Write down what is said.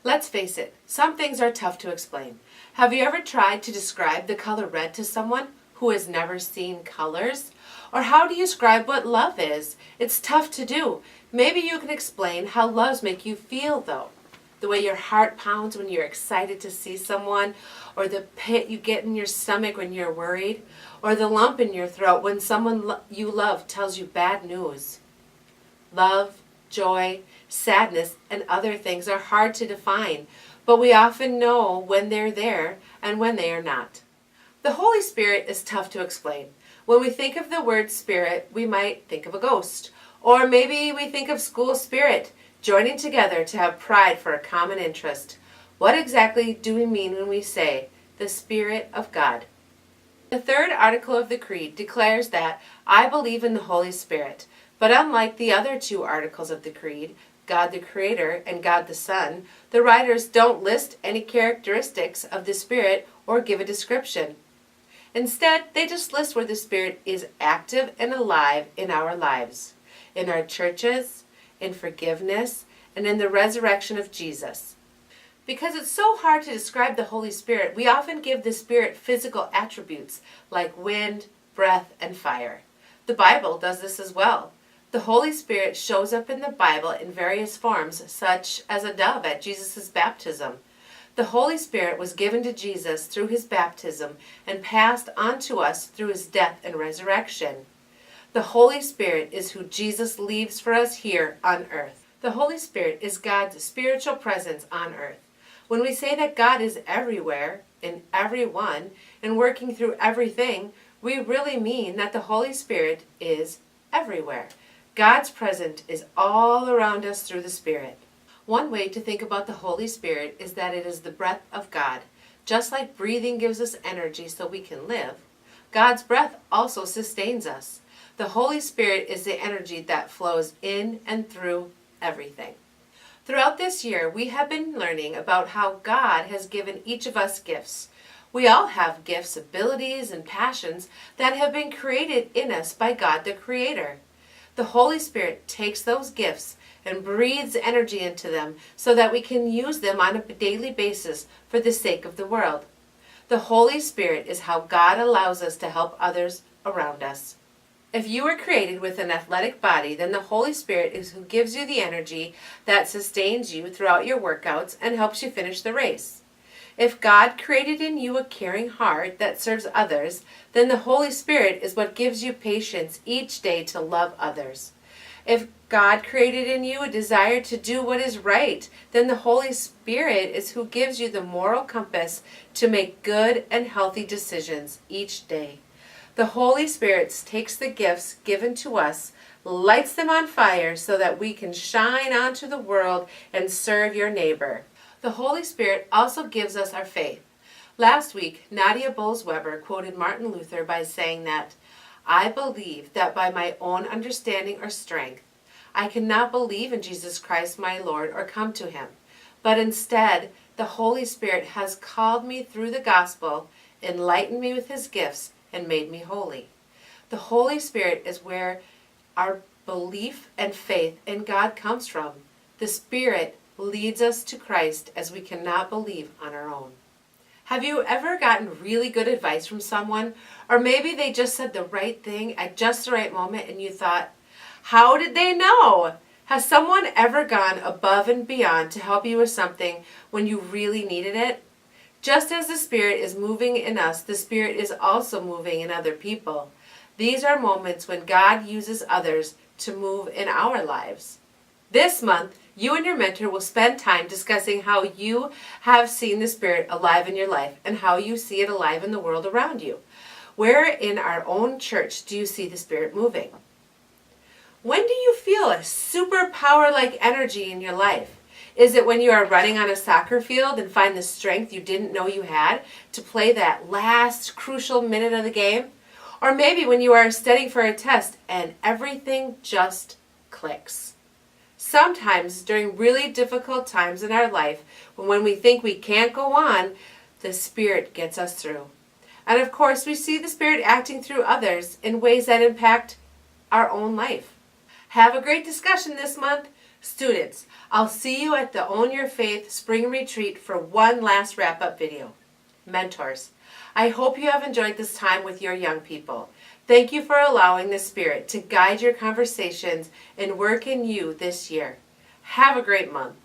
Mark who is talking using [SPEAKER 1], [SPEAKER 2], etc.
[SPEAKER 1] Let's face it, some things are tough to explain. Have you ever tried to describe the color red to someone who has never seen colors? Or how do you describe what love is? It's tough to do. Maybe you can explain how loves make you feel, though. The way your heart pounds when you're excited to see someone, or the pit you get in your stomach when you're worried, or the lump in your throat when someone you love tells you bad news. Love, joy, sadness, and other things are hard to define, but we often know when they're there and when they are not. The Holy Spirit is tough to explain. When we think of the word spirit, we might think of a ghost, or maybe we think of school spirit, joining together to have pride for a common interest. What exactly do we mean when we say the Spirit of God? The third article of the Creed declares that I believe in the Holy Spirit, but unlike the other two articles of the Creed, God the Creator and God the Son, the writers don't list any characteristics of the Spirit or give a description. Instead, they just list where the Spirit is active and alive in our lives, in our churches, in forgiveness, and in the resurrection of Jesus. Because it's so hard to describe the Holy Spirit, we often give the Spirit physical attributes like wind, breath, and fire. The Bible does this as well. The Holy Spirit shows up in the Bible in various forms, such as a dove at Jesus' baptism. The Holy Spirit was given to Jesus through his baptism and passed on to us through his death and resurrection. The Holy Spirit is who Jesus leaves for us here on earth. The Holy Spirit is God's spiritual presence on earth. When we say that God is everywhere, in everyone, and working through everything, we really mean that the Holy Spirit is everywhere. God's presence is all around us through the Spirit. One way to think about the Holy Spirit is that it is the breath of God. Just like breathing gives us energy so we can live, God's breath also sustains us. The Holy Spirit is the energy that flows in and through everything. Throughout this year, we have been learning about how God has given each of us gifts. We all have gifts, abilities, and passions that have been created in us by God the Creator. The Holy Spirit takes those gifts and breathes energy into them so that we can use them on a daily basis for the sake of the world. The Holy Spirit is how God allows us to help others around us. If you were created with an athletic body, then the Holy Spirit is who gives you the energy that sustains you throughout your workouts and helps you finish the race. If God created in you a caring heart that serves others, then the Holy Spirit is what gives you patience each day to love others. If God created in you a desire to do what is right, then the Holy Spirit is who gives you the moral compass to make good and healthy decisions each day. The Holy Spirit takes the gifts given to us, lights them on fire so that we can shine onto the world and serve your neighbor. The Holy Spirit also gives us our faith. Last week, Nadia Bolz-Weber quoted Martin Luther by saying that, I believe that by my own understanding or strength, I cannot believe in Jesus Christ my Lord or come to him, but instead the Holy Spirit has called me through the gospel, enlightened me with his gifts, and made me holy. The Holy Spirit is where our belief and faith in God comes from. The Spirit leads us to Christ as we cannot believe on our own. Have you ever gotten really good advice from someone? Or maybe they just said the right thing at just the right moment and you thought, how did they know? Has someone ever gone above and beyond to help you with something when you really needed it? Just as the Spirit is moving in us, the Spirit is also moving in other people. These are moments when God uses others to move in our lives. This month, you and your mentor will spend time discussing how you have seen the Spirit alive in your life and how you see it alive in the world around you. Where in our own church do you see the Spirit moving? When do you feel a superpower-like energy in your life? Is it when you are running on a soccer field and find the strength you didn't know you had to play that last crucial minute of the game? Or maybe when you are studying for a test and everything just clicks. Sometimes during really difficult times in our life, when we think we can't go on, the Spirit gets us through. And of course, we see the Spirit acting through others in ways that impact our own life. Have a great discussion this month. Students, I'll see you at the Own Your Faith Spring Retreat for one last wrap-up video. Mentors, I hope you have enjoyed this time with your young people. Thank you for allowing the Spirit to guide your conversations and work in you this year. Have a great month.